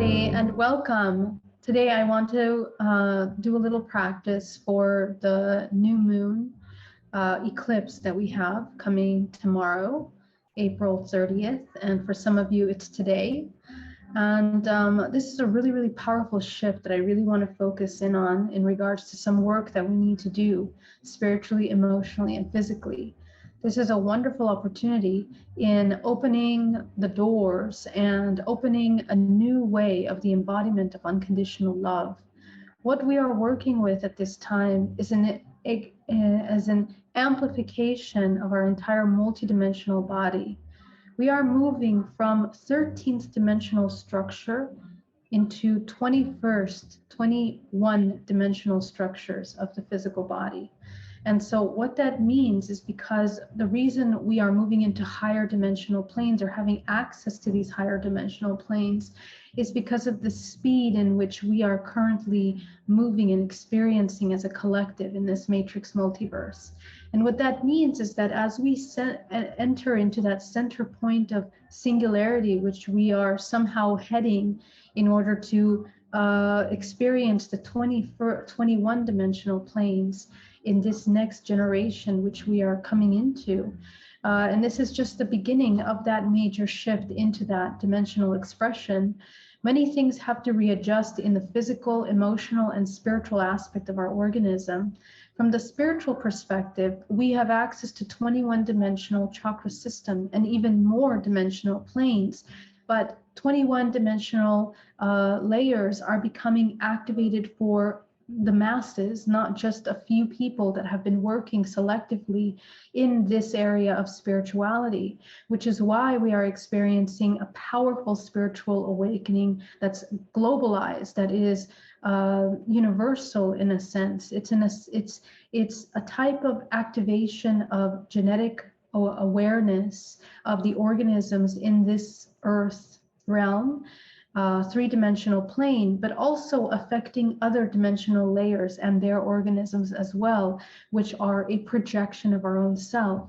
everybody, and welcome. Today I want to do a little practice for the new moon eclipse that we have coming tomorrow, April 30th, and for some of you it's today. And this is a really, really powerful shift that I really want to focus in on in regards to some work that we need to do spiritually, emotionally, and physically. This is a wonderful opportunity in opening the doors and opening a new way of the embodiment of unconditional love. What we are working with at this time is an amplification of our entire multidimensional body. We are moving from 13th dimensional structure into 21st, 21 dimensional structures of the physical body. And so what that means is because the reason we are moving into higher dimensional planes or having access to these higher dimensional planes is because of the speed in which we are currently moving and experiencing as a collective in this matrix multiverse. And what that means is that as we enter into that center point of singularity, which we are somehow heading in order to experience the 21 dimensional planes in this next generation, which we are coming into. And this is just the beginning of that major shift into that dimensional expression. Many things have to readjust in the physical, emotional, and spiritual aspect of our organism. From the spiritual perspective, we have access to 21 dimensional chakra system and even more dimensional planes, but 21 dimensional layers are becoming activated for the masses, not just a few people that have been working selectively in this area of spirituality, which is why we are experiencing a powerful spiritual awakening that's globalized, that is universal in a sense. It's a type of activation of genetic awareness of the organisms in this earth realm, three-dimensional plane, but also affecting other dimensional layers and their organisms as well, which are a projection of our own self.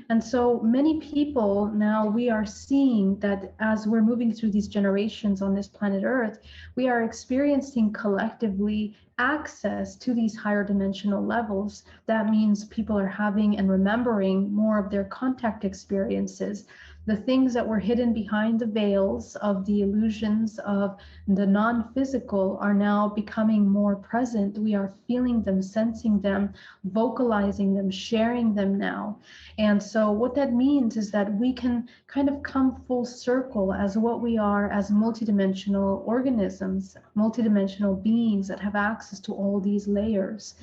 And so many people now, we are seeing that as we're moving through these generations on this planet Earth, we are experiencing collectively access to these higher dimensional levels. That means people are having and remembering more of their contact experiences. The things that were hidden behind the veils of the illusions of the non-physical are now becoming more present. We are feeling them, sensing them, vocalizing them, sharing them now. And so what that means is that we can kind of come full circle as what we are as multidimensional organisms, multidimensional beings that have access to all these layers.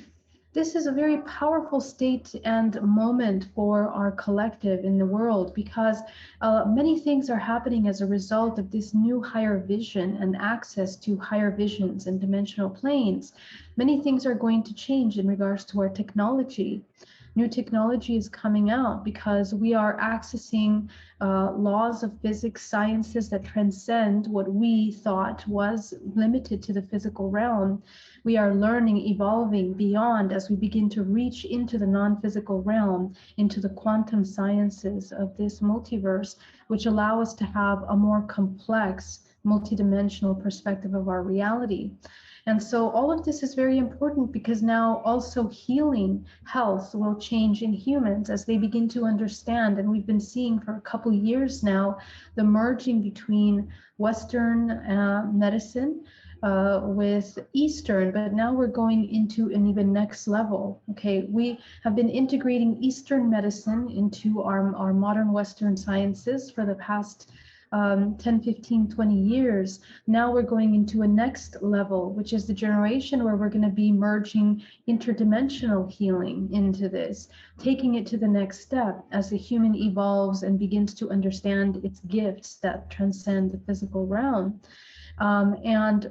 This is a very powerful state and moment for our collective in the world, because many things are happening as a result of this new higher vision and access to higher visions and dimensional planes. Many things are going to change in regards to our technology. New technology is coming out because we are accessing laws of physics, sciences that transcend what we thought was limited to the physical realm. We are learning, evolving beyond as we begin to reach into the non-physical realm, into the quantum sciences of this multiverse, which allow us to have a more complex, multidimensional perspective of our reality. And so all of this is very important because now also healing health will change in humans as they begin to understand. And we've been seeing for a couple of years now, the merging between Western medicine with Eastern, but now we're going into an even next level. Okay, we have been integrating Eastern medicine into our modern Western sciences for the past 10, 15, 20 years. Now we're going into a next level, which is the generation where we're going to be merging interdimensional healing into this, taking it to the next step as the human evolves and begins to understand its gifts that transcend the physical realm. And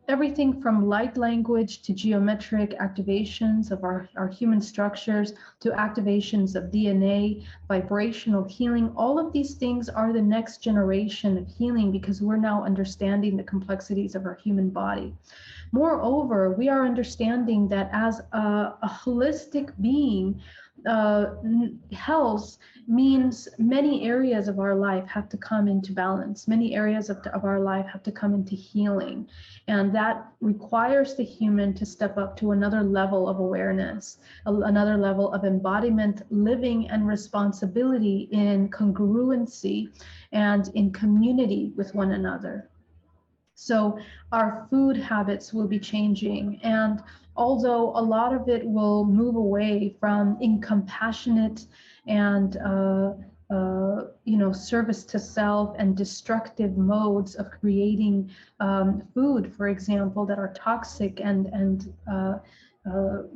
everything from light language to geometric activations of our human structures to activations of DNA, vibrational healing, all of these things are the next generation of healing because we're now understanding the complexities of our human body. Moreover, we are understanding that as a holistic being, health means many areas of our life have to come into balance. Many areas of our life have to come into healing. And that requires the human to step up to another level of awareness, another level of embodiment, living, and responsibility in congruency and in community with one another. So our food habits will be changing. And although a lot of it will move away from incompassionate and service to self and destructive modes of creating food, for example, that are toxic and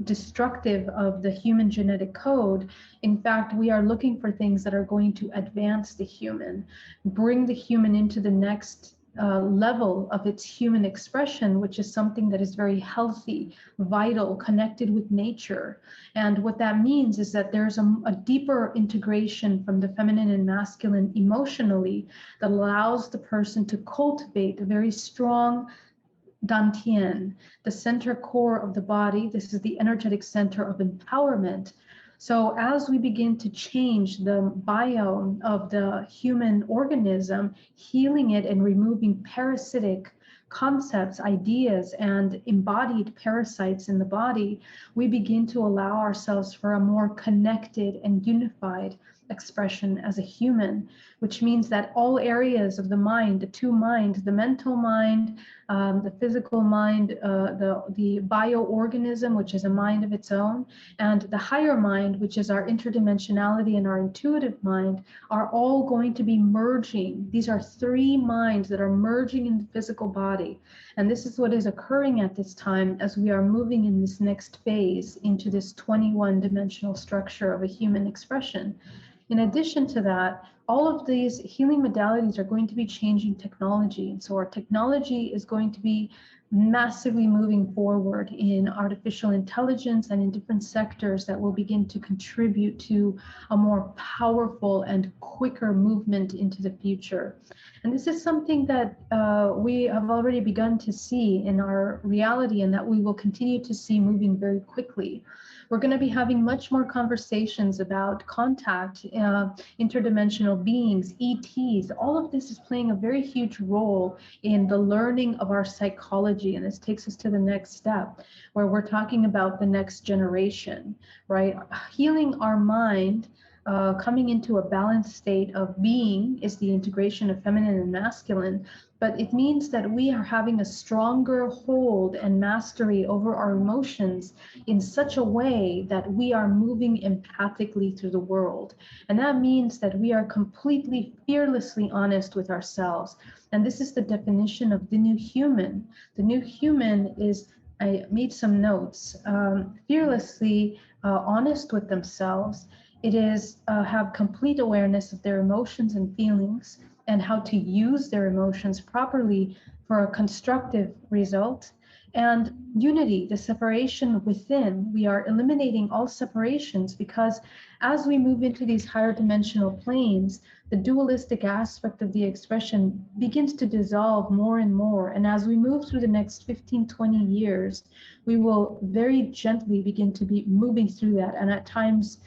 destructive of the human genetic code. In fact, we are looking for things that are going to advance the human, bring the human into the next level of its human expression, which is something that is very healthy, vital, connected with nature. And what that means is that there's a deeper integration from the feminine and masculine emotionally that allows the person to cultivate a very strong Dantian, the center core of the body. This is the energetic center of empowerment. So as we begin to change the biome of the human organism, healing it and removing parasitic concepts, ideas, and embodied parasites in the body, we begin to allow ourselves for a more connected and unified expression as a human, which means that all areas of the mind, the two minds, the mental mind, the physical mind, the bioorganism, which is a mind of its own, and the higher mind, which is our interdimensionality and our intuitive mind, are all going to be merging. These are three minds that are merging in the physical body. And this is what is occurring at this time as we are moving in this next phase into this 21-dimensional structure of a human expression. In addition to that, all of these healing modalities are going to be changing technology. And so our technology is going to be massively moving forward in artificial intelligence and in different sectors that will begin to contribute to a more powerful and quicker movement into the future. And this is something that we have already begun to see in our reality and that we will continue to see moving very quickly. We're going to be having much more conversations about contact, interdimensional beings, ETs. All of this is playing a very huge role in the learning of our psychology. And this takes us to the next step, where we're talking about the next generation, right? Healing our mind, coming into a balanced state of being is the integration of feminine and masculine, but it means that we are having a stronger hold and mastery over our emotions in such a way that we are moving empathically through the world. And that means that we are completely fearlessly honest with ourselves. And this is the definition of the new human. The new human is, I made some notes, fearlessly honest with themselves. It is have complete awareness of their emotions and feelings and how to use their emotions properly for a constructive result. And unity, the separation within. We are eliminating all separations because as we move into these higher dimensional planes, the dualistic aspect of the expression begins to dissolve more and more. And as we move through the next 15, 20 years, we will very gently begin to be moving through that. And at times,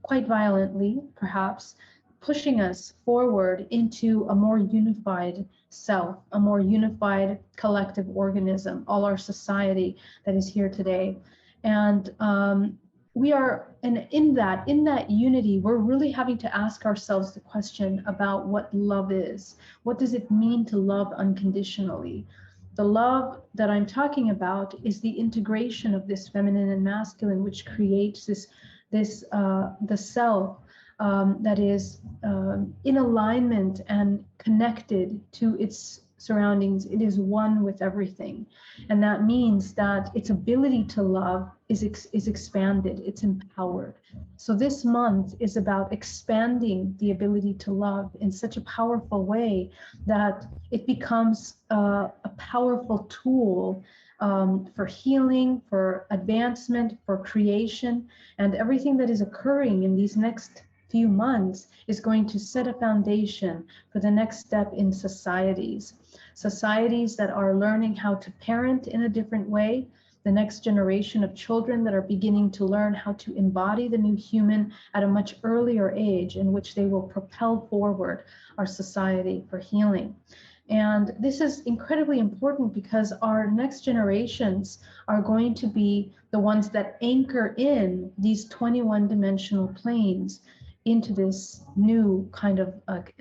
quite violently, perhaps, pushing us forward into a more unified self, a more unified collective organism, all our society that is here today. And we are, and in that unity, we're really having to ask ourselves the question about what love is. What does it mean to love unconditionally? The love that I'm talking about is the integration of this feminine and masculine, which creates the self that is in alignment and connected to its surroundings. It is one with everything. And that means that its ability to love is expanded, it's empowered. So this month is about expanding the ability to love in such a powerful way that it becomes a powerful tool for healing, for advancement, for creation, and everything that is occurring in these next few months is going to set a foundation for the next step in societies that are learning how to parent in a different way, the next generation of children that are beginning to learn how to embody the new human at a much earlier age, in which they will propel forward our society for healing. And this is incredibly important because our next generations are going to be the ones that anchor in these 21 dimensional planes into this new kind of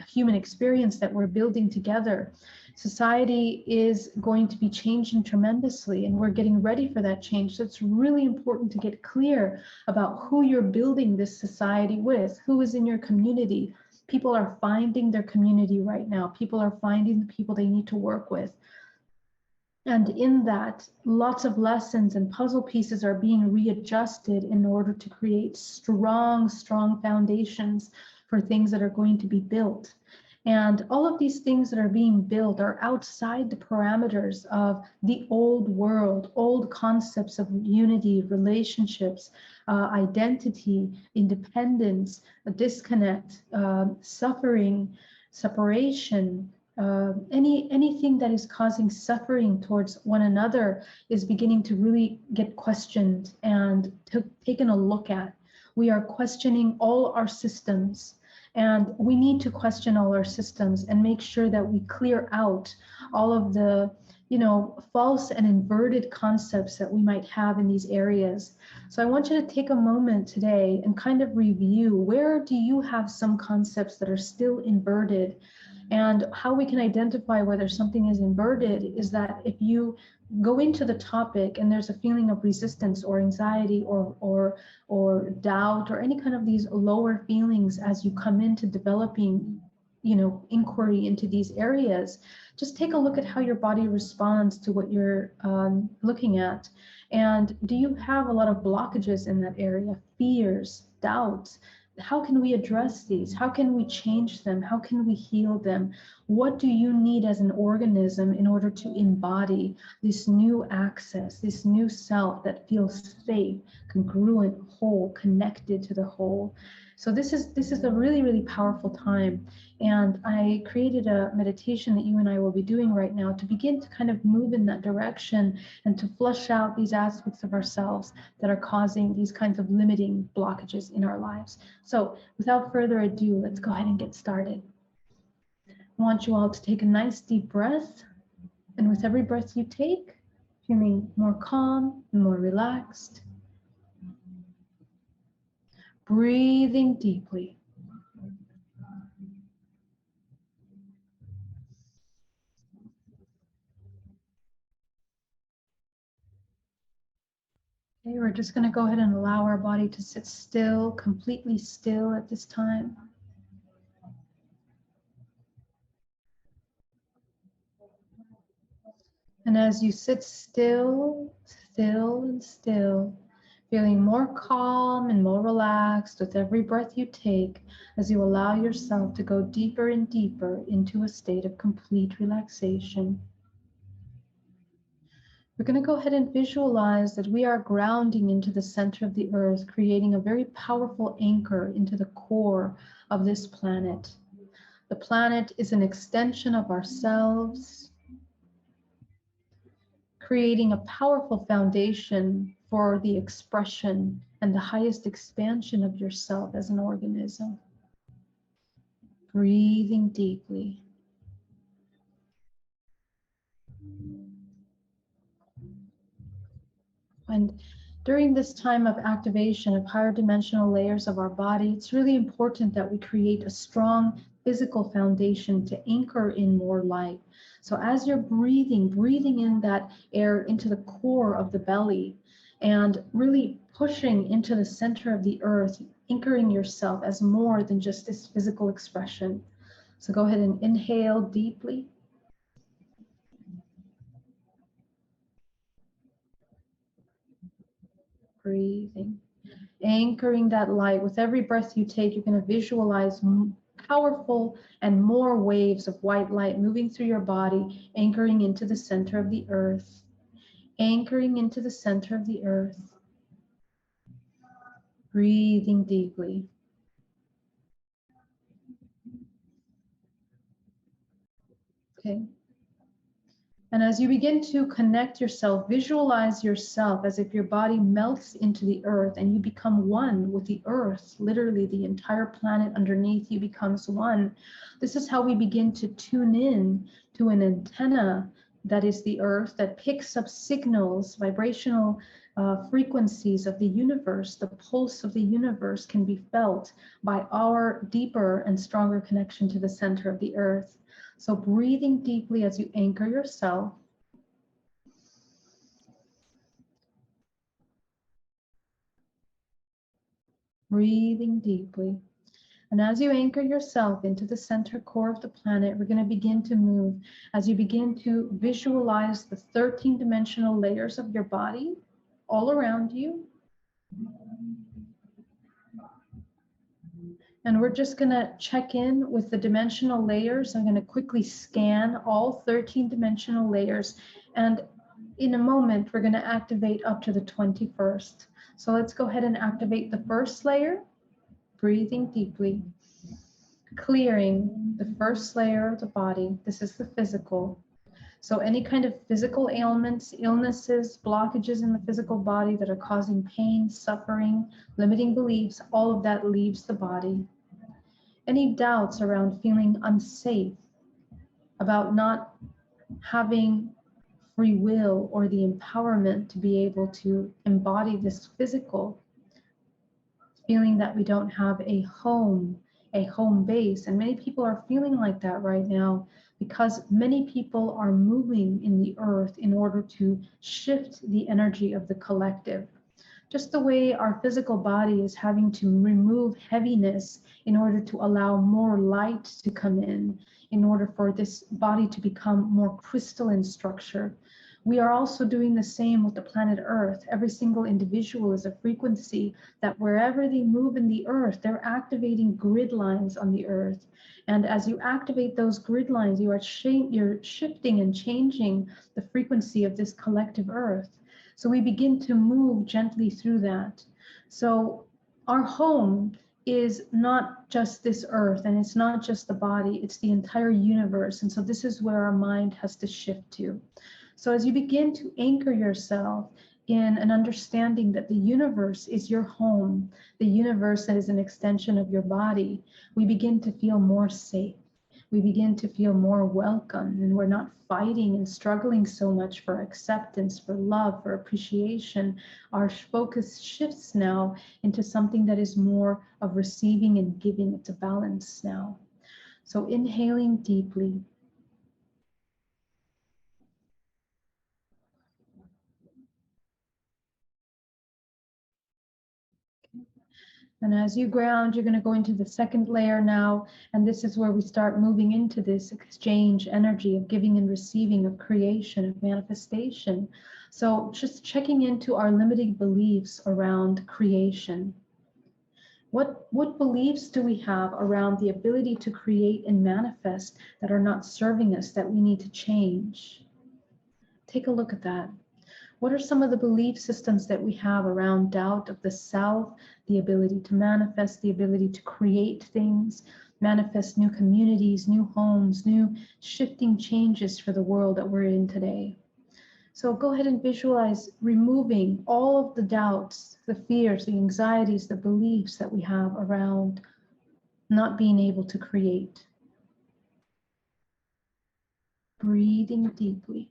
human experience that we're building together. Society is going to be changing tremendously, and we're getting ready for that change. So it's really important to get clear about who you're building this society with, who is in your community. People are finding their community right now. People are finding the people they need to work with. And in that, lots of lessons and puzzle pieces are being readjusted in order to create strong, strong foundations for things that are going to be built. And all of these things that are being built are outside the parameters of the old world, old concepts of unity, relationships, identity, independence, a disconnect, suffering, separation. Anything that is causing suffering towards one another is beginning to really get questioned and taken a look at. We are questioning all our systems, and we need to question all our systems and make sure that we clear out all of the, false and inverted concepts that we might have in these areas. So I want you to take a moment today and kind of review, where do you have some concepts that are still inverted? And how we can identify whether something is inverted is that if you go into the topic and there's a feeling of resistance or anxiety or doubt or any kind of these lower feelings as you come into developing, inquiry into these areas, just take a look at how your body responds to what you're looking at. And do you have a lot of blockages in that area, fears, doubts? How can we address these? How can we change them? How can we heal them? What do you need as an organism in order to embody this new access, this new self that feels safe, congruent, whole, connected to the whole? So this is a really, really powerful time. And I created a meditation that you and I will be doing right now to begin to kind of move in that direction and to flush out these aspects of ourselves that are causing these kinds of limiting blockages in our lives. So without further ado, let's go ahead and get started. I want you all to take a nice deep breath. And with every breath you take, feeling more calm and more relaxed, breathing deeply. Okay, we're just going to go ahead and allow our body to sit still, completely still at this time. And as you sit still, still, and still, feeling more calm and more relaxed with every breath you take, as you allow yourself to go deeper and deeper into a state of complete relaxation. We're going to go ahead and visualize that we are grounding into the center of the earth, creating a very powerful anchor into the core of this planet. The planet is an extension of ourselves, creating a powerful foundation for the expression and the highest expansion of yourself as an organism. Breathing deeply. And during this time of activation of higher dimensional layers of our body, it's really important that we create a strong physical foundation to anchor in more light. So as you're breathing in that air into the core of the belly and really pushing into the center of the earth, anchoring yourself as more than just this physical expression. So go ahead and inhale deeply. Breathing. Anchoring that light. With every breath you take, you're going to visualize powerful and more waves of white light moving through your body, anchoring into the center of the earth. Anchoring into the center of the earth. Breathing deeply. Okay. And as you begin to connect yourself, visualize yourself as if your body melts into the earth and you become one with the earth. Literally, the entire planet underneath you becomes one. This is how we begin to tune in to an antenna that is the earth, that picks up signals, vibrational frequencies of the universe. The pulse of the universe can be felt by our deeper and stronger connection to the center of the earth. So breathing deeply as you anchor yourself. Breathing deeply. And as you anchor yourself into the center core of the planet, we're going to begin to move. As you begin to visualize the 13-dimensional layers of your body all around you. And we're just going to check in with the dimensional layers. I'm going to quickly scan all 13 dimensional layers. And in a moment, we're going to activate up to the 21st. So let's go ahead and activate the first layer. Breathing deeply. Clearing the first layer of the body. This is the physical. So any kind of physical ailments, illnesses, blockages in the physical body that are causing pain, suffering, limiting beliefs, all of that leaves the body. Any doubts around feeling unsafe, about not having free will or the empowerment to be able to embody this physical, feeling that we don't have a home base. And many people are feeling like that right now, because many people are moving in the earth in order to shift the energy of the collective. Just the way our physical body is having to remove heaviness in order to allow more light to come in order for this body to become more crystalline structure. We are also doing the same with the planet Earth. Every single individual is a frequency that wherever they move in the earth, they're activating grid lines on the earth. And as you activate those grid lines, you're shifting and changing the frequency of this collective earth. So we begin to move gently through that. So our home is not just this earth, and it's not just the body, it's the entire universe. And so this is where our mind has to shift to. So as you begin to anchor yourself in an understanding that the universe is your home, the universe is an extension of your body, we begin to feel more safe. We begin to feel more welcome, and we're not fighting and struggling so much for acceptance, for love, for appreciation. Our focus shifts now into something that is more of receiving and giving. It's a balance now. So inhaling deeply. And as you ground, you're going to go into the second layer now. And this is where we start moving into this exchange energy of giving and receiving, of creation, of manifestation. So just checking into our limiting beliefs around creation. What beliefs do we have around the ability to create and manifest that are not serving us, that we need to change? Take a look at that. What are some of the belief systems that we have around doubt of the self, the ability to manifest, the ability to create things, manifest new communities, new homes, new shifting changes for the world that we're in today? So go ahead and visualize removing all of the doubts, the fears, the anxieties, the beliefs that we have around not being able to create. Breathing deeply.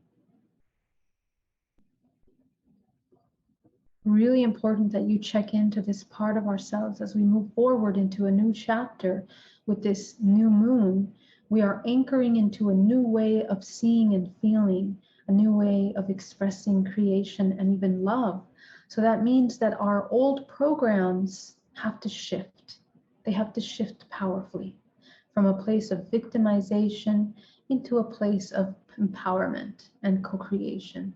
Really important that you check into this part of ourselves as we move forward into a new chapter with this new moon. We are anchoring into a new way of seeing and feeling, a new way of expressing creation and even love. So that means that our old programs have to shift. They have to shift powerfully from a place of victimization into a place of empowerment and co-creation.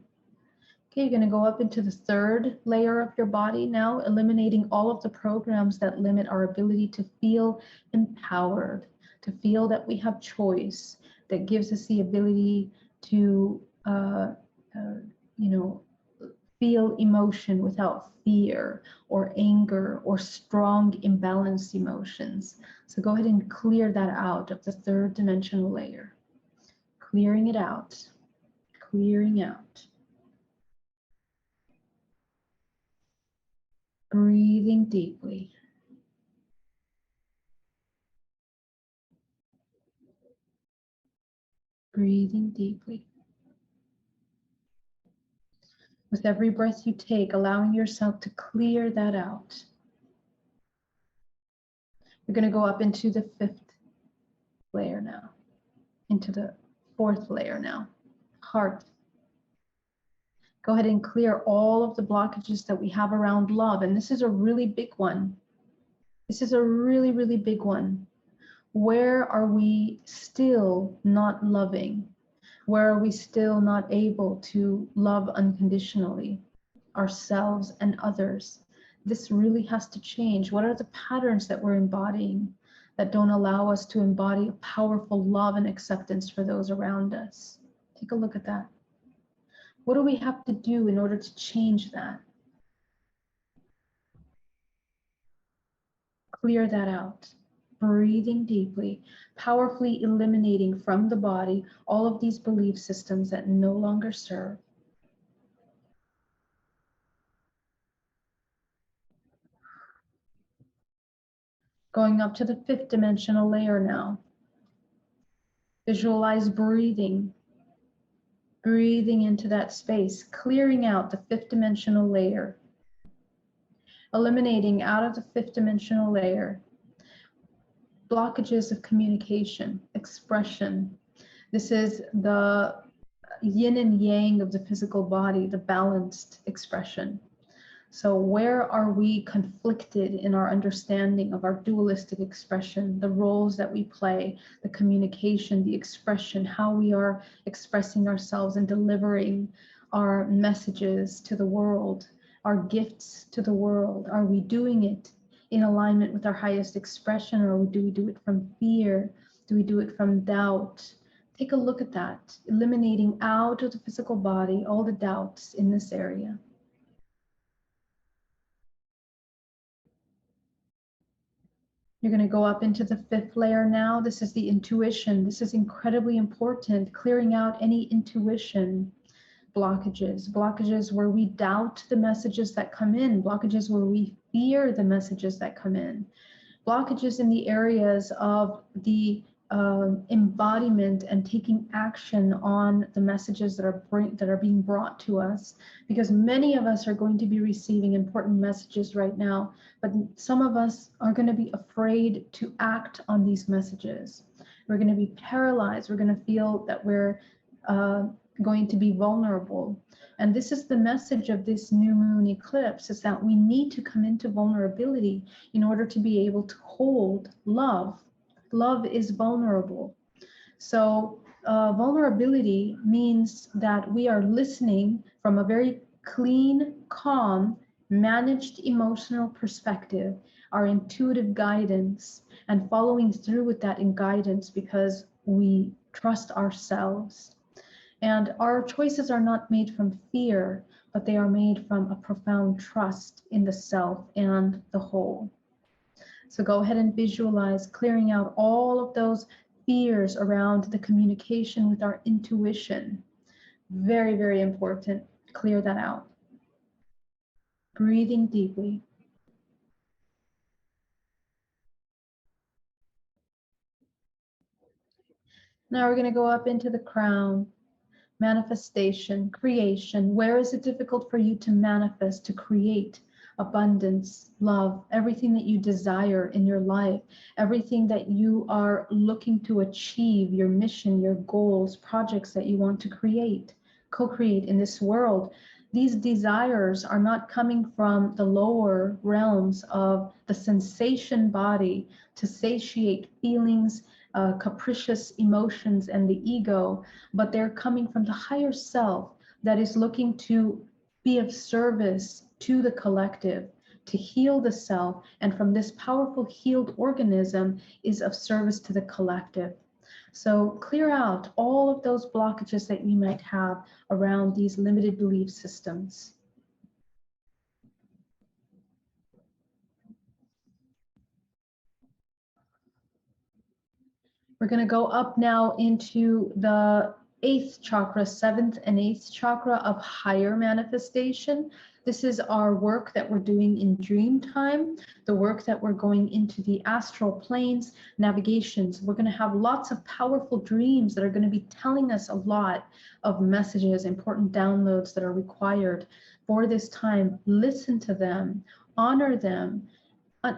Okay, you're going to go up into the third layer of your body now, eliminating all of the programs that limit our ability to feel empowered, to feel that we have choice, that gives us the ability to, feel emotion without fear or anger or strong imbalanced emotions. So go ahead and clear that out of the third dimensional layer. Clearing it out. clearing out. Breathing deeply. Breathing deeply. With every breath you take, allowing yourself to clear that out. You're going to go up into the 5th layer now, into the 4th layer now, heart. Go ahead and clear all of the blockages that we have around love. And this is a really big one. This is a really, really big one. Where are we still not loving? Where are we still not able to love unconditionally ourselves and others? This really has to change. What are the patterns that we're embodying that don't allow us to embody powerful love and acceptance for those around us? Take a look at that. What do we have to do in order to change that? Clear that out. Breathing deeply, powerfully eliminating from the body all of these belief systems that no longer serve. Going up to the 5th dimensional layer now. Visualize breathing. Breathing into that space, clearing out the 5th dimensional layer. Eliminating out of the 5th dimensional layer blockages of communication, expression. This is the yin and yang of the physical body, the balanced expression. So where are we conflicted in our understanding of our dualistic expression, the roles that we play, the communication, the expression, how we are expressing ourselves and delivering our messages to the world, our gifts to the world? Are we doing it in alignment with our highest expression, or do we do it from fear? Do we do it from doubt? Take a look at that, eliminating out of the physical body all the doubts in this area. You're going to go up into the 5th layer now. This is the intuition. This is incredibly important, clearing out any intuition blockages, blockages where we doubt the messages that come in, blockages where we fear the messages that come in, blockages in the areas of the embodiment and taking action on the messages that are being brought to us, because many of us are going to be receiving important messages right now, but some of us are going to be afraid to act on these messages. We're going to be paralyzed. We're going to feel that we're going to be vulnerable. And this is the message of this new moon eclipse, is that we need to come into vulnerability in order to be able to hold love. Love is vulnerable. So vulnerability means that we are listening from a very clean, calm, managed emotional perspective, our intuitive guidance, and following through with that in guidance because we trust ourselves. And our choices are not made from fear, but they are made from a profound trust in the self and the whole. So go ahead and visualize clearing out all of those fears around the communication with our intuition. Very, very important. Clear that out. Breathing deeply. Now we're going to go up into the crown. Manifestation, creation. Where is it difficult for you to manifest, to create abundance, love, everything that you desire in your life, everything that you are looking to achieve, your mission, your goals, projects that you want to create, co-create in this world? These desires are not coming from the lower realms of the sensation body to satiate feelings, capricious emotions and the ego, but they're coming from the higher self that is looking to be of service to the collective, to heal the self, and from this powerful healed organism is of service to the collective. So clear out all of those blockages that you might have around these limited belief systems. We're going to go up now into the 8th chakra, 7th and 8th chakra of higher manifestation. This is our work that we're doing in dream time, the work that we're going into the astral planes, navigations. We're going to have lots of powerful dreams that are going to be telling us a lot of messages, important downloads that are required for this time. Listen to them, honor them.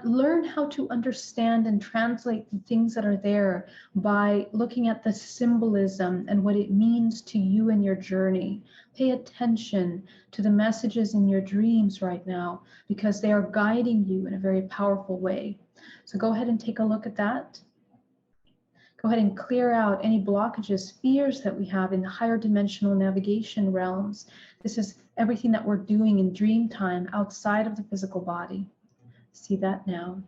Learn how to understand and translate the things that are there by looking at the symbolism and what it means to you and your journey. Pay attention to the messages in your dreams right now because they are guiding you in a very powerful way. So go ahead and take a look at that. Go ahead and clear out any blockages, fears that we have in the higher dimensional navigation realms. This is everything that we're doing in dream time outside of the physical body. See that now.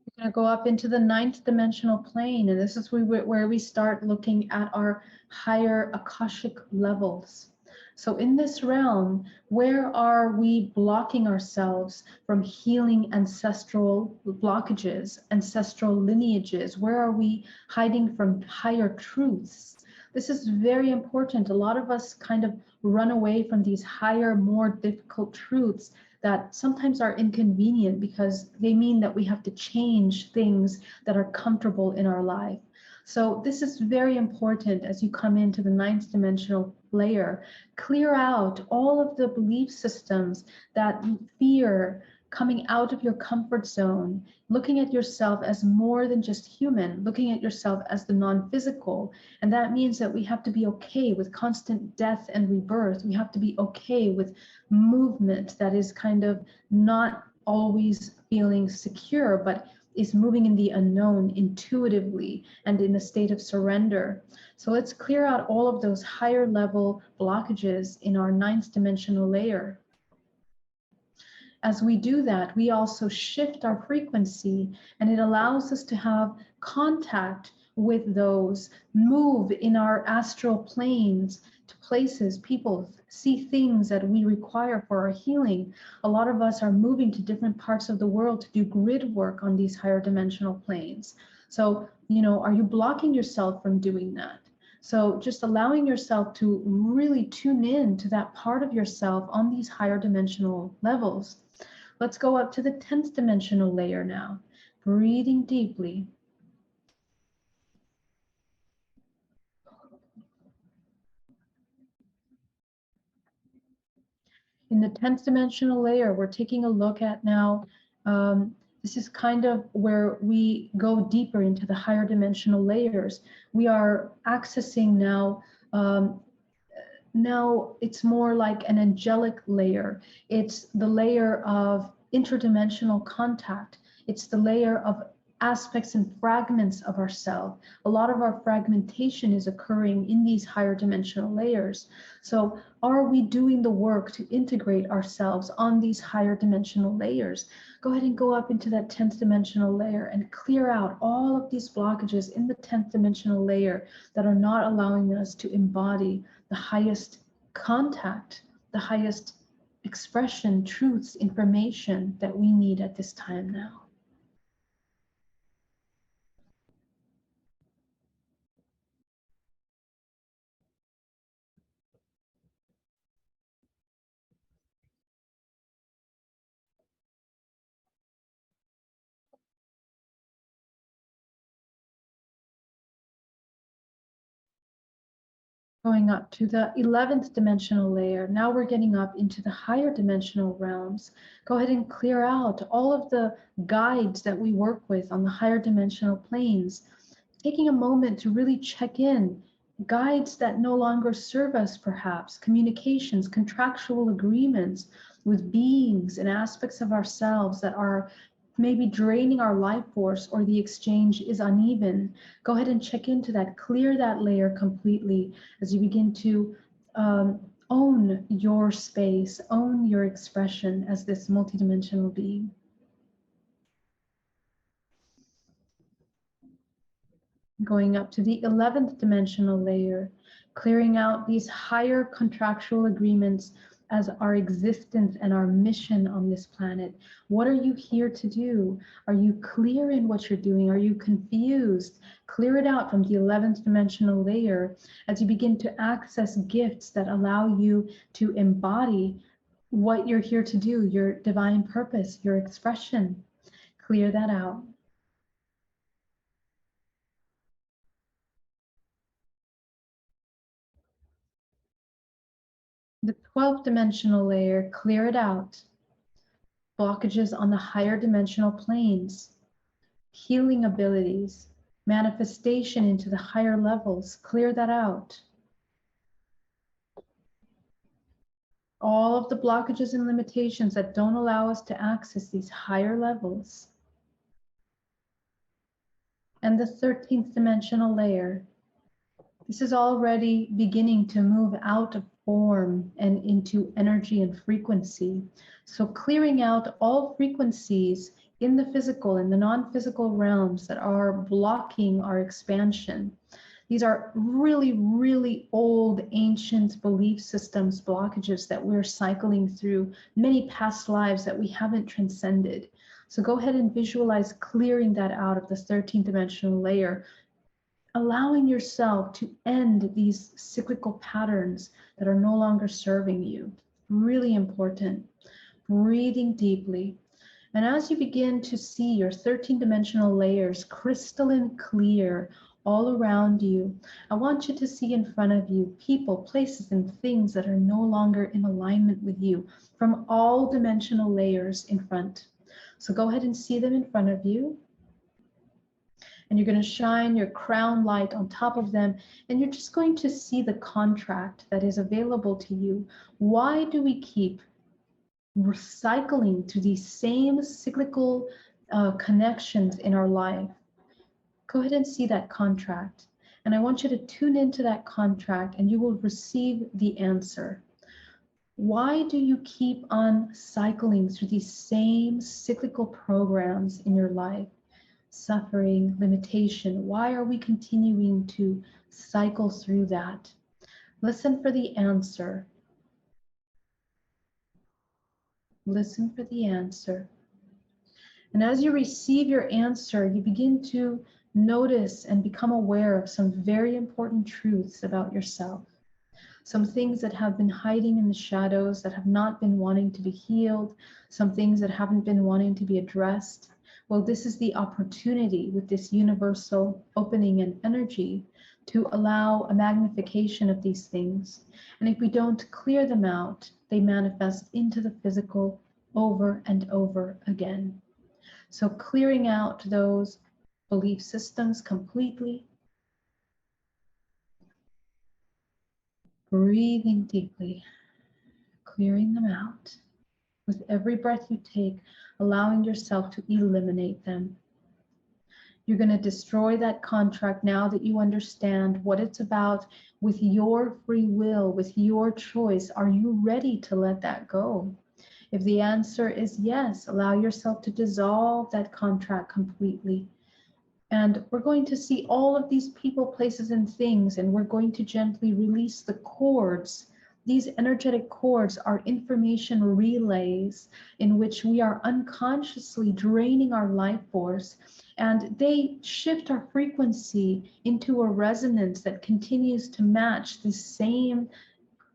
We're going to go up into the 9th dimensional plane, and this is where we start looking at our higher Akashic levels. So in this realm, where are we blocking ourselves from healing ancestral blockages, ancestral lineages? Where are we hiding from higher truths? This is very important. A lot of us kind of run away from these higher, more difficult truths that sometimes are inconvenient because they mean that we have to change things that are comfortable in our life. So this is very important as you come into the 9th dimensional layer. Clear out all of the belief systems that fear coming out of your comfort zone, looking at yourself as more than just human, looking at yourself as the non-physical. And that means that we have to be okay with constant death and rebirth. We have to be okay with movement that is kind of not always feeling secure, but is moving in the unknown intuitively and in a state of surrender. So let's clear out all of those higher level blockages in our 9th dimensional layer. As we do that, we also shift our frequency, and it allows us to have contact with those, move in our astral planes to places, people, see things that we require for our healing. A lot of us are moving to different parts of the world to do grid work on these higher dimensional planes. So, are you blocking yourself from doing that? So just allowing yourself to really tune in to that part of yourself on these higher dimensional levels. Let's go up to the 10th dimensional layer now. Breathing deeply. In the 10th dimensional layer, we're taking a look at now, this is kind of where we go deeper into the higher dimensional layers. We are accessing now, now it's more like an angelic layer. It's the layer of interdimensional contact. It's the layer of aspects and fragments of ourselves. A lot of our fragmentation is occurring in these higher dimensional layers. So are we doing the work to integrate ourselves on these higher dimensional layers? Go ahead and go up into that 10th dimensional layer and clear out all of these blockages in the 10th dimensional layer that are not allowing us to embody the highest contact, the highest expression, truths, information that we need at this time now. Going up to the 11th dimensional layer. Now we're getting up into the higher dimensional realms. Go ahead and clear out all of the guides that we work with on the higher dimensional planes. Taking a moment to really check in. Guides that no longer serve us, perhaps. Communications, contractual agreements with beings and aspects of ourselves that are maybe draining our life force, or the exchange is uneven. Go ahead and check into that, clear that layer completely as you begin to own your space, own your expression as this multidimensional being. Going up to the 11th dimensional layer, clearing out these higher contractual agreements as our existence and our mission on this planet. What are you here to do? Are you clear in what you're doing? Are you confused? Clear it out from the 11th dimensional layer as you begin to access gifts that allow you to embody what you're here to do, your divine purpose, your expression. Clear that out. The 12th dimensional layer, clear it out. Blockages on the higher dimensional planes, healing abilities, manifestation into the higher levels, clear that out. All of the blockages and limitations that don't allow us to access these higher levels. And the 13th dimensional layer, this is already beginning to move out of form and into energy and frequency. So clearing out all frequencies in the physical and the non-physical realms that are blocking our expansion. These are really, really old, ancient belief systems, blockages that we're cycling through many past lives that we haven't transcended. So go ahead and visualize clearing that out of this 13th dimensional layer, allowing yourself to end these cyclical patterns that are no longer serving you. Really important. Breathing deeply. And as you begin to see your 13 dimensional layers crystalline clear all around you, I want you to see in front of you people, places, and things that are no longer in alignment with you from all dimensional layers in front. So go ahead and see them in front of you. And you're going to shine your crown light on top of them, and you're just going to see the contract that is available to you. Why do we keep recycling to these same cyclical connections in our life? Go ahead and see that contract. And I want you to tune into that contract, and you will receive the answer. Why do you keep on cycling through these same cyclical programs in your life? Suffering, limitation. Why are we continuing to cycle through that? Listen for the answer. Listen for the answer. And as you receive your answer, you begin to notice and become aware of some very important truths about yourself. Some things that have been hiding in the shadows, that have not been wanting to be healed, some things that haven't been wanting to be addressed. Well, this is the opportunity with this universal opening and energy to allow a magnification of these things. And if we don't clear them out, they manifest into the physical over and over again. So clearing out those belief systems completely, breathing deeply, clearing them out. With every breath you take, allowing yourself to eliminate them. You're going to destroy that contract now that you understand what it's about with your free will, with your choice. Are you ready to let that go? If the answer is yes, allow yourself to dissolve that contract completely. And we're going to see all of these people, places, and things, and we're going to gently release the cords. These energetic cords are information relays in which we are unconsciously draining our life force, and they shift our frequency into a resonance that continues to match the same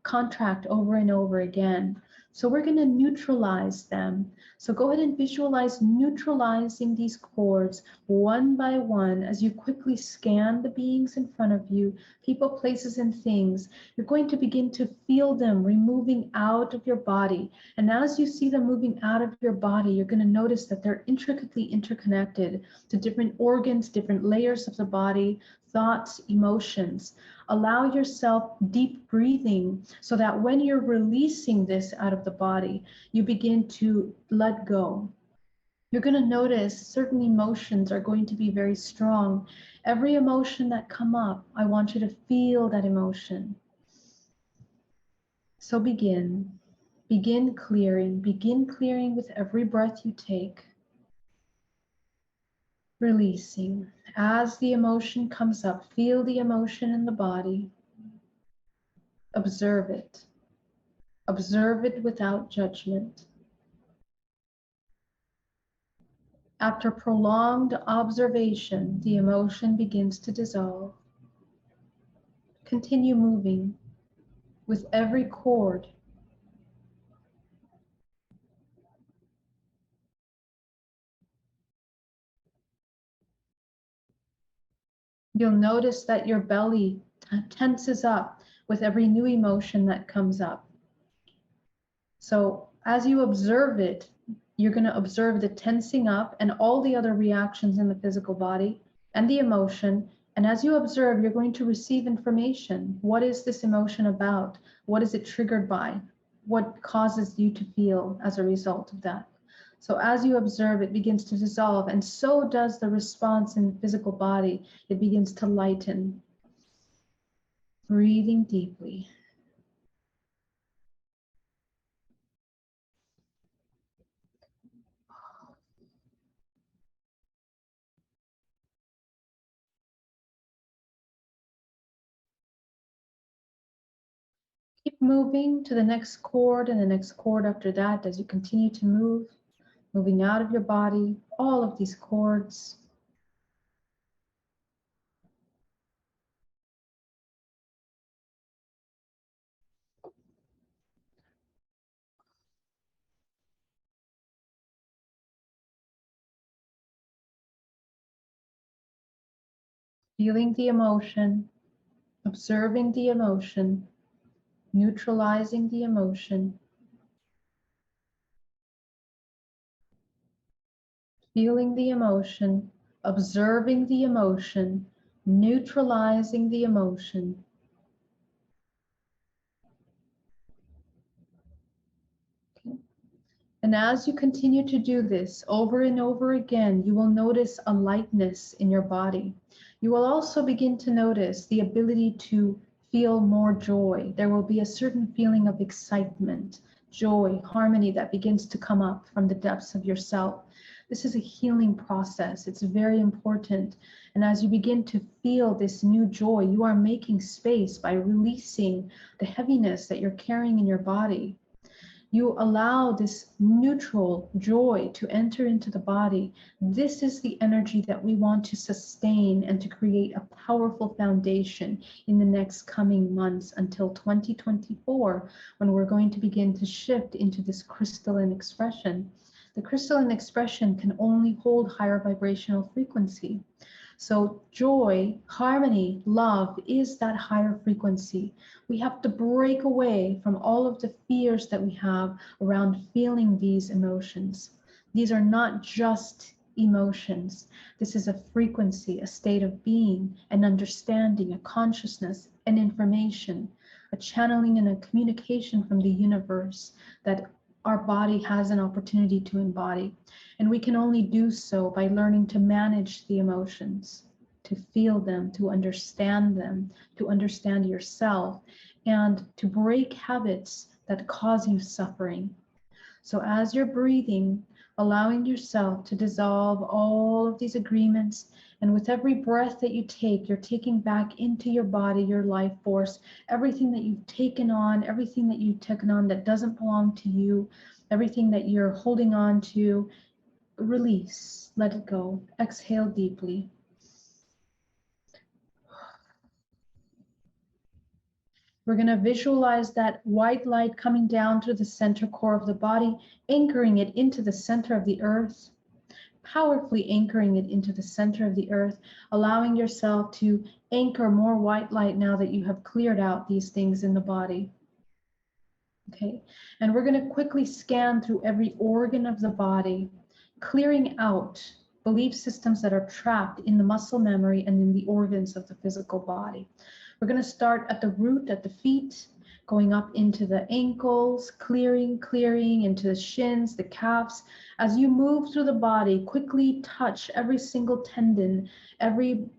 contract over and over again. So we're going to neutralize them. So go ahead and visualize neutralizing these cords one by one as you quickly scan the beings in front of you, people, places, and things. You're going to begin to feel them removing out of your body. And as you see them moving out of your body, you're going to notice that they're intricately interconnected to different organs, different layers of the body, thoughts, emotions. Allow yourself deep breathing so that when you're releasing this out of the body, you begin to let go. You're going to notice certain emotions are going to be very strong. Every emotion that come up, I want you to feel that emotion. So begin clearing with every breath you take. Releasing As the emotion comes up, feel the emotion in the body. Observe it. Observe it without judgment. After prolonged observation, the emotion begins to dissolve. Continue moving with every chord. You'll notice that your belly tenses up with every new emotion that comes up. So as you observe it, you're going to observe the tensing up and all the other reactions in the physical body and the emotion. And as you observe, you're going to receive information. What is this emotion about? What is it triggered by? What causes you to feel as a result of that? So as you observe, it begins to dissolve, and so does the response in the physical body. It begins to lighten. Breathing deeply. Keep moving to the next chord and the next chord after that as you continue to move, moving out of your body, all of these chords. Feeling the emotion, observing the emotion, neutralizing the emotion, feeling the emotion, observing the emotion, neutralizing the emotion. Okay. And as you continue to do this over and over again, you will notice a lightness in your body. You will also begin to notice the ability to feel more joy. There will be a certain feeling of excitement, joy, harmony that begins to come up from the depths of yourself. This is a healing process. It's very important. And as you begin to feel this new joy, you are making space by releasing the heaviness that you're carrying in your body. You allow this neutral joy to enter into the body. This is the energy that we want to sustain and to create a powerful foundation in the next coming months until 2024, when we're going to begin to shift into this crystalline expression. The crystalline expression can only hold higher vibrational frequency. So joy, harmony, love is that higher frequency. We have to break away from all of the fears that we have around feeling these emotions. These are not just emotions. This is a frequency, a state of being, an understanding, a consciousness, an information, a channeling and a communication from the universe that our body has an opportunity to embody. And we can only do so by learning to manage the emotions, to feel them, to understand yourself, and to break habits that cause you suffering. So as you're breathing, allowing yourself to dissolve all of these agreements, and with every breath that you take, you're taking back into your body, your life force, everything that you've taken on, everything that you've taken on that doesn't belong to you, everything that you're holding on to, release, let it go, exhale deeply. We're going to visualize that white light coming down through the center core of the body, anchoring it into the center of the earth, powerfully anchoring it into the center of the earth, allowing yourself to anchor more white light now that you have cleared out these things in the body. Okay, and we're going to quickly scan through every organ of the body, clearing out belief systems that are trapped in the muscle memory and in the organs of the physical body. We're going to start at the root, at the feet, going up into the ankles, clearing into the shins, the calves. As you move through the body, quickly touch every single tendon, every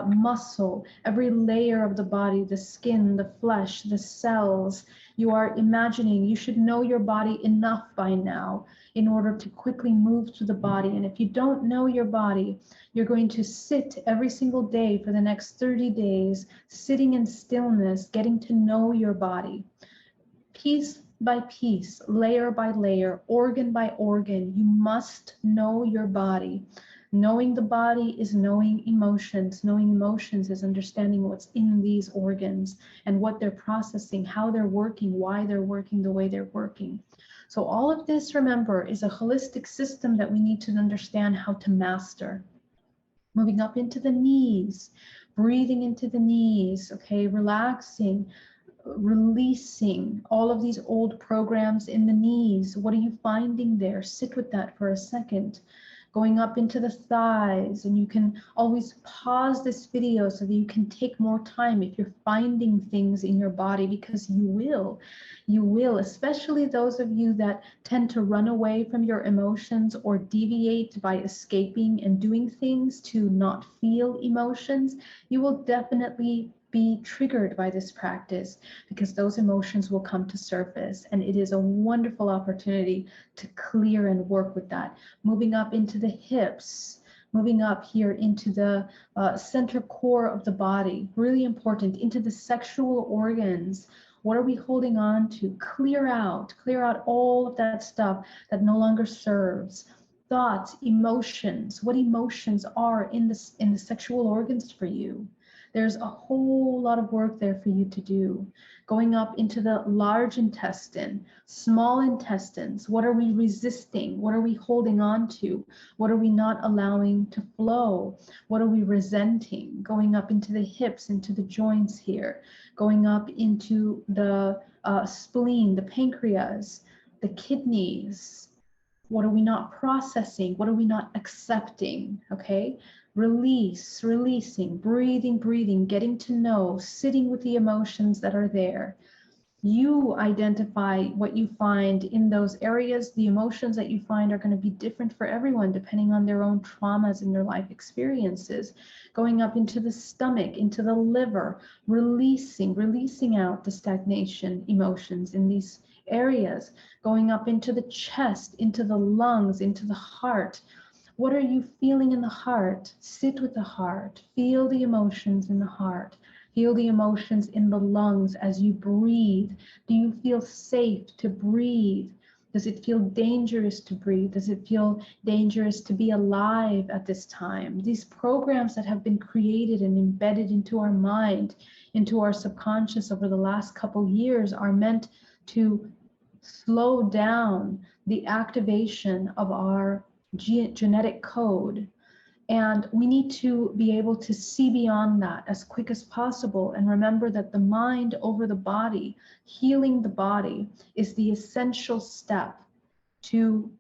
muscle, every layer of the body, the skin, the flesh, the cells. You are imagining, you should know your body enough by now, in order to quickly move through the body. And if you don't know your body, you're going to sit every single day for the next 30 days, sitting in stillness, getting to know your body. Piece by piece, layer by layer, organ by organ, you must know your body. Knowing the body is knowing emotions. Knowing emotions is understanding what's in these organs and what they're processing, how they're working, why they're working the way they're working. So all of this, remember, is a holistic system that we need to understand how to master. Moving up into the knees, breathing into the knees, okay, relaxing, releasing all of these old programs in the knees. What are you finding there? Sit with that for a second. Going up into the thighs, and you can always pause this video so that you can take more time if you're finding things in your body, because you will, especially those of you that tend to run away from your emotions or deviate by escaping and doing things to not feel emotions. You will definitely be triggered by this practice, because those emotions will come to surface, and it is a wonderful opportunity to clear and work with that. Moving up into the hips, moving up here into the center core of the body, really important, into the sexual organs. What are we holding on to? Clear out all of that stuff that no longer serves. Thoughts, emotions, what emotions are in the sexual organs for you. There's a whole lot of work there for you to do. Going up into the large intestine, small intestines. What are we resisting? What are we holding on to? What are we not allowing to flow? What are we resenting? Going up into the hips, into the joints here. Going up into the spleen, the pancreas, the kidneys. What are we not processing? What are we not accepting? Okay. Releasing, breathing, getting to know, sitting with the emotions that are there. You identify what you find in those areas. The emotions that you find are going to be different for everyone depending on their own traumas and their life experiences. Going up into the stomach, into the liver, releasing out the stagnation emotions in these areas. Going up into the chest, into the lungs, into the heart. What are you feeling in the heart? Sit with the heart. Feel the emotions in the heart. Feel the emotions in the lungs as you breathe. Do you feel safe to breathe? Does it feel dangerous to breathe? Does it feel dangerous to be alive at this time? These programs that have been created and embedded into our mind, into our subconscious over the last couple years, are meant to slow down the activation of our genetic code, and we need to be able to see beyond that as quick as possible and remember that the mind over the body, healing the body, is the essential step to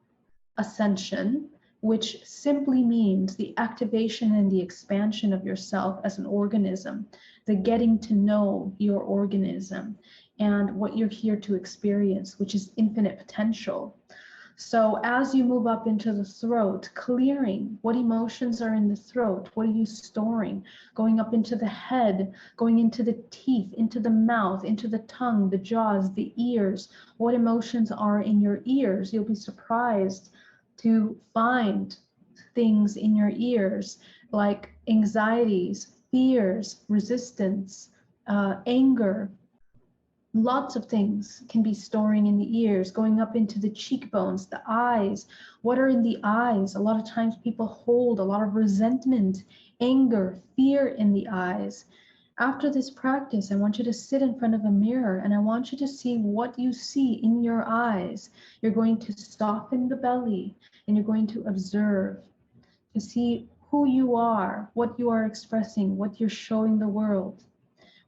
ascension, which simply means the activation and the expansion of yourself as an organism, the getting to know your organism and what you're here to experience, which is infinite potential. So as you move up into the throat, clearing what emotions are in the throat, what are you storing? Going up into the head, going into the teeth, into the mouth, into the tongue, the jaws, the ears. What emotions are in your ears? You'll be surprised to find things in your ears like anxieties, fears, resistance, anger. Lots of things can be storing in the ears, going up into the cheekbones, the eyes. What are in the eyes? A lot of times people hold a lot of resentment, anger, fear in the eyes. After this practice, I want you to sit in front of a mirror and I want you to see what you see in your eyes. You're going to soften the belly and you're going to observe to see who you are, what you are expressing, what you're showing the world,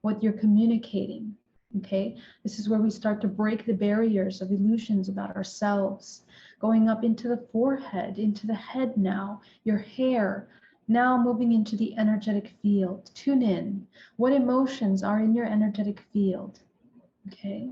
what you're communicating. Okay, this is where we start to break the barriers of illusions about ourselves. Going up into the forehead, into the head now, your hair, now moving into the energetic field. Tune in. What emotions are in your energetic field? Okay,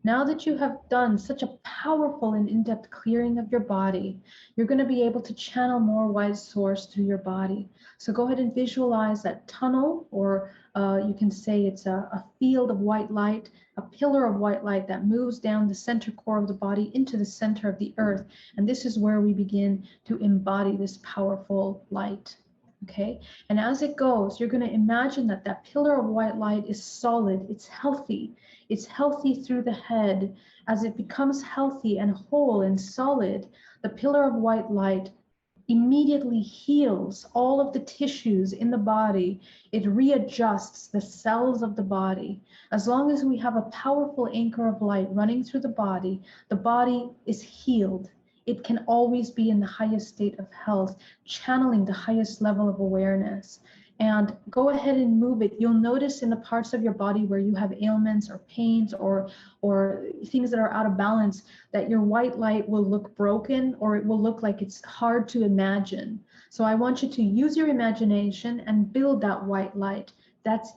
Now that you have done such a powerful and in-depth clearing of your body, you're going to be able to channel more wise source through your body. So go ahead and visualize that tunnel, or you can say it's a field of white light, a pillar of white light that moves down the center core of the body into the center of the earth. And this is where we begin to embody this powerful light. Okay, and as it goes, you're going to imagine that that pillar of white light is solid, it's healthy. It's healthy through the head. As it becomes healthy and whole and solid, the pillar of white light immediately heals all of the tissues in the body. It readjusts the cells of the body. As long as we have a powerful anchor of light running through the body is healed. It can always be in the highest state of health, channeling the highest level of awareness. And go ahead and move it. You'll notice in the parts of your body where you have ailments or pains or things that are out of balance, that your white light will look broken, or it will look like it's hard to imagine. So I want you to use your imagination and build that white light.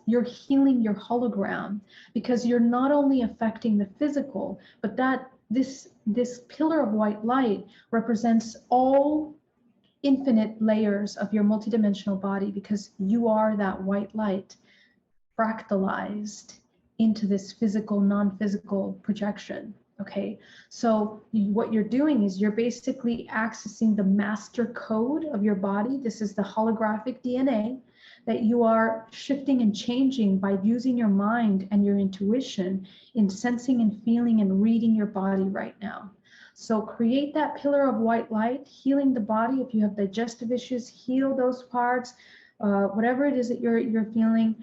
You're healing your hologram, because you're not only affecting the physical, but this pillar of white light represents all infinite layers of your multidimensional body, because you are that white light fractalized into this physical, non-physical projection. Okay, so what you're doing is you're basically accessing the master code of your body. This is the holographic DNA that you are shifting and changing by using your mind and your intuition in sensing and feeling and reading your body right now. So create that pillar of white light, healing the body. If you have digestive issues, heal those parts. Whatever it is that you're feeling,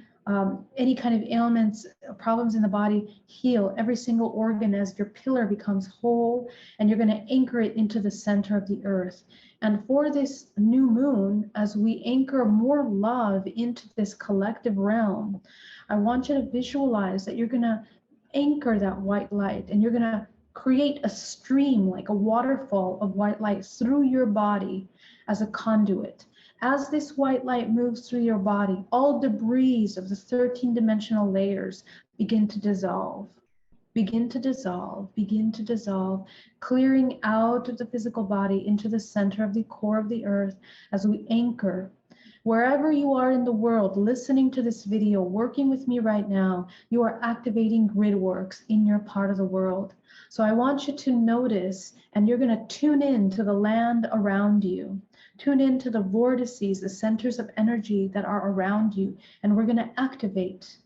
any kind of ailments, problems in the body, heal every single organ as your pillar becomes whole, and you're going to anchor it into the center of the earth. And for this new moon, as we anchor more love into this collective realm, I want you to visualize that you're going to anchor that white light, and you're going to create a stream, like a waterfall of white light through your body as a conduit. As this white light moves through your body, all debris of the 13-dimensional layers begin to dissolve. Begin to dissolve, begin to dissolve, clearing out of the physical body into the center of the core of the earth as we anchor. Wherever you are in the world, listening to this video, working with me right now, you are activating grid works in your part of the world. So I want you to notice, and you're going to tune in to the land around you. Tune into the vortices, the centers of energy that are around you, and we're going to activate.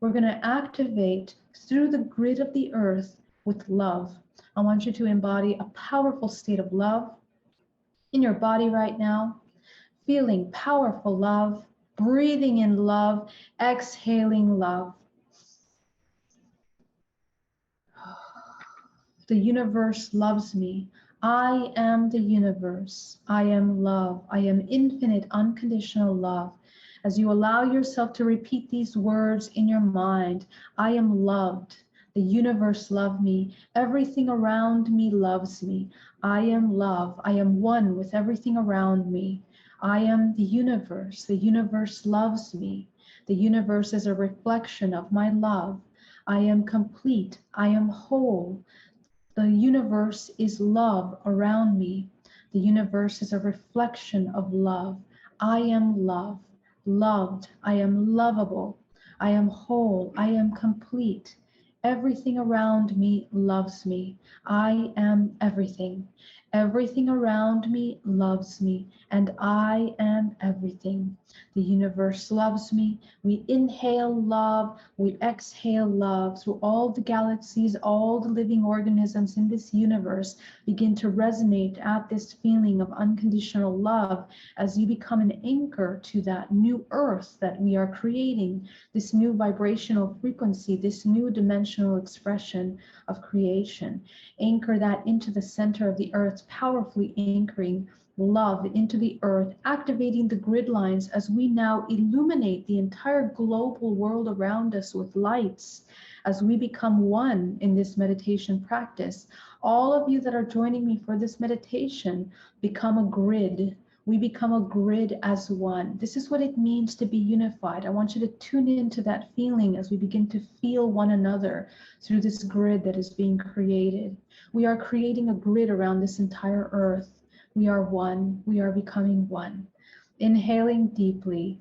We're going to activate through the grid of the earth with love. I want you to embody a powerful state of love in your body right now, feeling powerful love, breathing in love, exhaling love. The universe loves me. I am the universe. I am love. I am infinite, unconditional love. As you allow yourself to repeat these words in your mind, I am loved. The universe loves me. Everything around me loves me. I am love. I am one with everything around me. I am the universe. The universe loves me. The universe is a reflection of my love. I am complete. I am whole. The universe is love around me. The universe is a reflection of love. I am love, loved. I am lovable. I am whole. I am complete. Everything around me loves me. I am everything. Everything around me loves me, and I am everything. The universe loves me. We inhale love, we exhale love through all the galaxies, all the living organisms in this universe begin to resonate at this feeling of unconditional love as you become an anchor to that new earth that we are creating, this new vibrational frequency, this new dimensional expression of creation. Anchor that into the center of the earth, powerfully anchoring love into the earth, activating the grid lines as we now illuminate the entire global world around us with lights as we become one in this meditation practice. All of you that are joining me for this meditation become a grid We become a grid as one. This is what it means to be unified. I want you to tune into that feeling as we begin to feel one another through this grid that is being created. We are creating a grid around this entire earth. We are one. We are becoming one. Inhaling deeply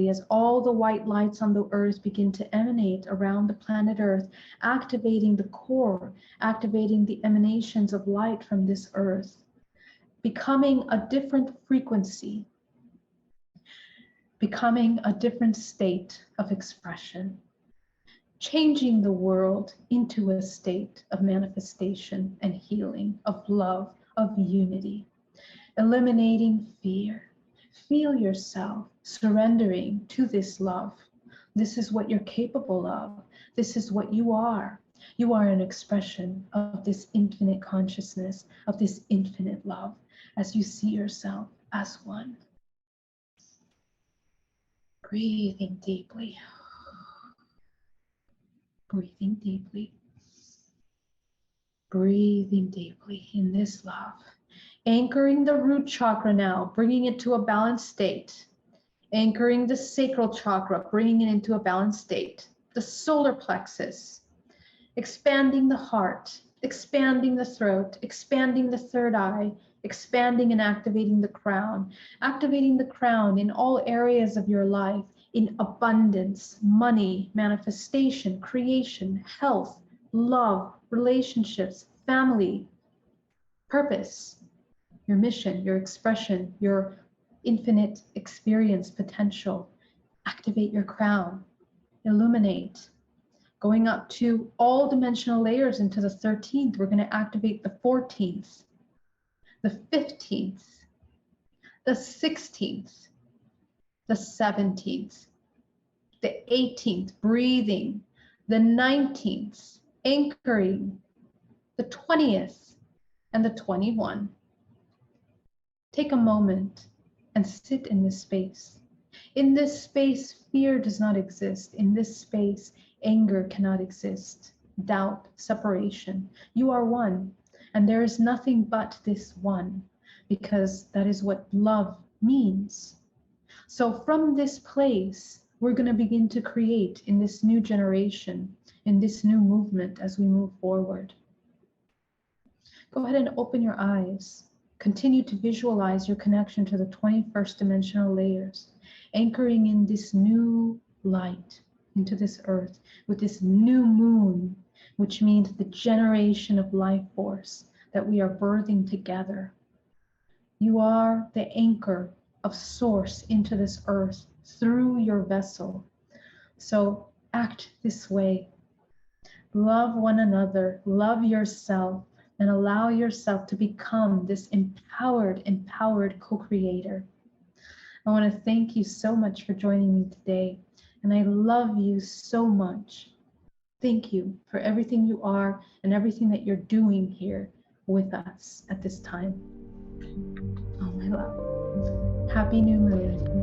as all the white lights on the earth begin to emanate around the planet Earth, activating the core, activating the emanations of light from this earth, becoming a different frequency, becoming a different state of expression, changing the world into a state of manifestation and healing, of love, of unity, eliminating fear. Feel yourself surrendering to this love. This is what you're capable of. This is what you are. You are an expression of this infinite consciousness, of this infinite love, as you see yourself as one. Breathing deeply. Breathing deeply. Breathing deeply in this love. Anchoring the root chakra now, bringing it to a balanced state. Anchoring the sacral chakra, bringing it into a balanced state. The solar plexus, expanding the heart, expanding the throat, expanding the third eye, expanding and activating the crown in all areas of your life, in abundance, money, manifestation, creation, health, love, relationships, family, purpose, your mission, your expression, your infinite experience potential. Activate your crown, illuminate. Going up to all dimensional layers into the 13th, we're going to activate the 14th, the 15th, the 16th, the 17th, the 18th, breathing, the 19th, anchoring, the 20th, and the 21. Take a moment and sit in this space. In this space, fear does not exist. In this space, anger cannot exist. Doubt, separation. You are one, and there is nothing but this one, because that is what love means. So from this place, we're going to begin to create in this new generation, in this new movement as we move forward. Go ahead and open your eyes. Continue to visualize your connection to the 21st dimensional layers, anchoring in this new light into this earth with this new moon, which means the generation of life force that we are birthing together. You are the anchor of source into this earth through your vessel. So act this way. Love one another, love yourself, and allow yourself to become this empowered co-creator. I want to thank you so much for joining me today, and I love you so much. Thank you for everything you are and everything that you're doing here with us at this time. Oh, my love. Happy new moon.